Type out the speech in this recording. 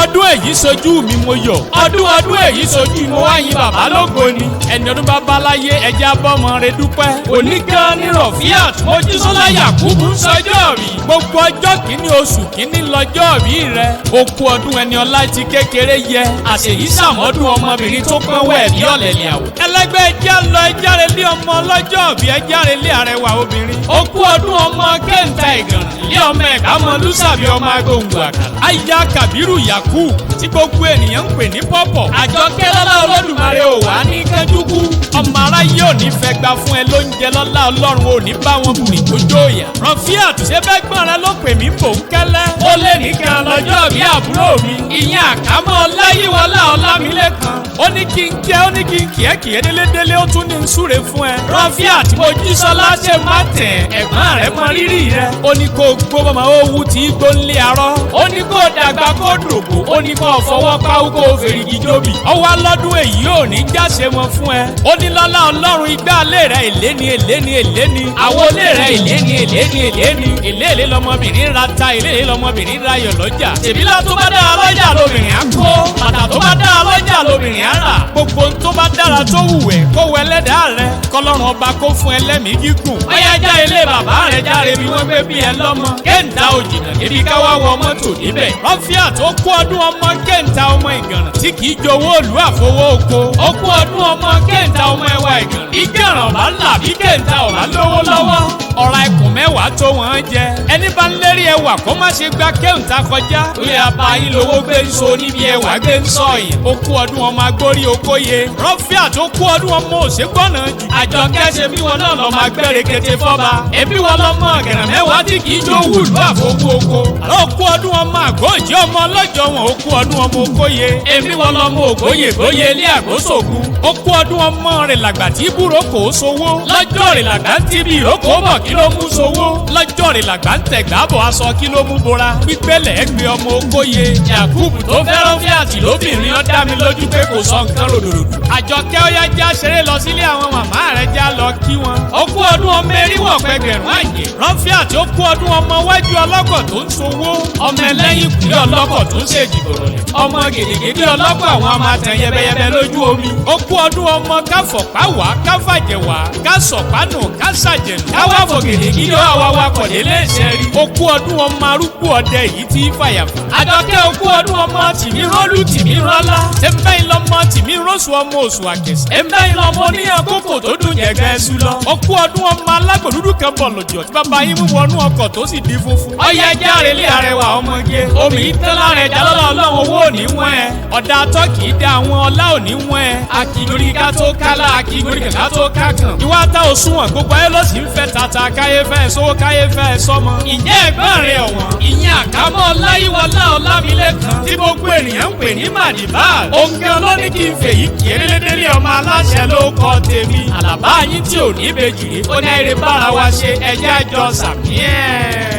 ọdún èyí sojú mi mo yọ̀. ọdún èyí sojú mo wá yin bàbá lógo ni. ẹni ọdún bàbá láyé ẹja bọ́mọ rẹ dúpẹ́. òní gan ni Rọ̀fíàt Mojísọ́lá Yakubu ń sọjọ́ mi. gbogbo ọjọ́ kìíní oṣù kìíní lọ́jọ́ bí rẹ. okú ọdún ẹni ọlá ti kékeré yẹ. àṣèyí sàmọ́dún ọmọbìnrin tó pọ́n wẹ̀ bí ọ̀lẹ̀lẹ̀ àwọ̀. ẹlẹgbẹ́ ẹja lọ ẹja rẹ lé ọmọ ọlọ́jọ́ bí ẹja rẹ lé àrẹwà obìnrin. okú ọdún ọmọ kẹ́ńtà ìgànnà ilé ọmọ ẹ̀ka ọmọ lùsàbí ọmọ agbóhùngbò àkàrà. aya Kàbírù Yakubu tí gbogbo ènìyàn ń pè ní pọ́pọ̀. àjọkẹ́ lọ́lá Olódùmarè ò wá ní kánjúkú. ọmọ aráyé ò ní fẹ́ gbà fún ẹ lóúnjẹ lọ́lá Ọlọ́run ò ní bá wọn bùrì tó jóòyà. Rọ̀fíàt ṣe bẹ́ẹ̀ gbọ́n rẹ ló pè mí bò ń kẹ́lẹ́. ó lé nìkan lọ́jọ́ bí àbúrò mi. ìyẹn àkámọ́ Ọláyíwọlá Ọlámilékan. ó ní kí n kí ẹ ó ní kí n kì ẹ́ kì í délédélé ó tún ní n súre fún ẹ. Rọ̀fíàt Mojísọ́lá ṣe má tẹ̀ ẹ̀gbọ́n rẹ mọ rírì rẹ. ó ní kó gbó bọ́mọ owó tí gbó ń lé arọ́. ó ní kó dàgbà kó dògbò. ó ní kó fọwọ́ káwó kó fèrègì jóbi. ọwọ́ lọ́dún èyí ò ní jáse wọn fún ẹ. ó ní lọ́lá Ọlọ́run igbá alẹ́ rẹ èléni. àwọn olè rẹ èléni. èléèlé lọmọbìnrin ra ta èléèlé lọmọbìnrin ra yọ̀ lọ́jà. tèbílà tó bá dára lọ́jà lóbìnrin á kó. bàtà tó bá dára lọ́jà lóbìnrin á rà. gbogbo tó bá dára tó wù ẹ́ kó wọ ẹlẹ́dàá rẹ. kọ́lọ́run ọba kó fún ẹlẹ́mìí gígùn. ọ̀yá já ilé bàbá rẹ járe bí wọ́n gbé bí ẹ lọ́mọ. kẹ́ńtà òjìnà débi káwá wọ mọ́tò níbẹ̀. Rọ̀fíàt ó kú ọdún ọmọ kẹ́ńtà ọmọ ìgànnà tí kì í jowó òlú àfowó oko. ó kú ọdún ọmọ kẹ́ńtà ọmọ ẹwà ìgànnà. ìgànnà ọ̀bá ńlá bí kẹ́ńtà ọ̀bá lówó lọ́wọ́. ọ̀rá ikùn mẹ́wàá tó wọ́n jẹ. ẹni bá ń lérí ẹwà kó má ṣe gba kẹ́ńtà kọjá. ó yẹ abá yín lówó gbé ń so níbi ẹwà gbé ń sọ yìí. ó kú ọdún ọmọ agbórí okóye. Rọ̀fíàt ó kú ọdún ọmọ òṣègbọ́nà jù. Àjọkẹ́ ṣe bí wọn náà lọ máa gbẹ́rẹ̀ kété fọ́ba. ẹbí wọn lọ́mọ gẹ̀rẹ̀ mẹ́wàá tí kì í jó wùlú àfowó oko. ó kú ọdún ọmọ àgójì ọmọ ọlọ́jọ́ wọn ó kú ọdún ọmọ okóye. èmi wọn lọ́mọ ògóyè gbóyè ilé àgbóṣògùn. ó kú ọdún ọmọ rẹ̀ làgbà tí búrọ́kò sowó. lọ́jọ́ rẹ̀ làgbà ń tibí ìrókò bọ̀ kí ló mú sowó. lọ́jọ́ rẹ̀ làgbà ń tẹ̀gbá bọ̀ aṣọ kí ló mú bora. pípẹ́lẹ̀ ẹgbẹ́ ọmọ okóye. Yakubu tó fẹ́ Rọ̀fíàt lóbìnrin ó dá mi lójú pé kò sọ nǹkan ròdòdò. Àjọkẹ́ ó yá já ṣeré lọ sílé àwọn màmá rẹ̀ já lọ kí wọn. ó kú ọdún ọmọ eríwọ̀ pẹgbẹ̀rún àyè. Rọ̀fíàt ó kú ọdún ọmọ wájú ọlọ́kọ̀ tó ń sowó. ọmọ ẹlẹ́yìn kùlé ọlọ́kọ̀ tó ń ṣèjìbòrò. ọmọ gèdègèdè ọlọ́kọ̀ àwọn ọmọ àtàn yẹbẹyẹbẹ lójú omi. ó kú ọdún ọmọ káfọ̀pá wá káfàjẹ̀ wá kásọ̀pá nù kásàjẹ̀ nù. káwá fò gèdègèdè àwa kọ̀dé léṣẹ́ rí. ó kú ọdún ọmọ arúgbó ọdẹ yìí tí fàyàfà. Àjọkẹ́ ó kú ọdún ọmọ tìmí rọ́lù tìmí rọ́lá. ẹ̀mbẹ́ ìlọmọ tìmí rọ́ṣù ọmọ oṣù àkẹsẹ̀. ẹ̀mbẹ́ ìlọmọ oníyàn kókò tó dùn jẹ̀gẹ́ ẹ̀sù lọ. ó kú ọdún ọmọ alágbòdúdú kan bọ̀ lọ́jọ́ tí bàbá yín mú wọnú ọkọ̀ tó sì di funfun. ọyẹ járe lé arẹwà ọmọge. omi ìtẹ́lá rẹ̀ jalọ́lá Ọlọ́run owó ò ní wọ́n ẹ. ọ̀dà tọ́kì í dá àwọn ọlá ò ní wọ́n ẹ. akígorí ká tó kálá akígorí kàkà tó kákan. ìwà tá ò sunwọ̀n gbogbo ayé ló sì ń fẹ́ tata káyé fẹ́ sówó káyé fẹ́ sọmọ. ìjẹ́ ẹ̀gbọ́n rẹ̀ ọ̀wọ́n. ìyẹn àkámọ́ Ọláyíwọlá Ọlámilékan tí gbogbo ènìyàn ń pè ní màdìbá. òǹkẹ́ olóní kí n fèyí kì í délédélé ọmọ aláṣẹ ló kọ́ tèmi. àlàbá yín tí ò ní bèjì rí. ó ní àìrè bára wa ṣe ẹjẹ́ àjọ sàmì ẹ̀.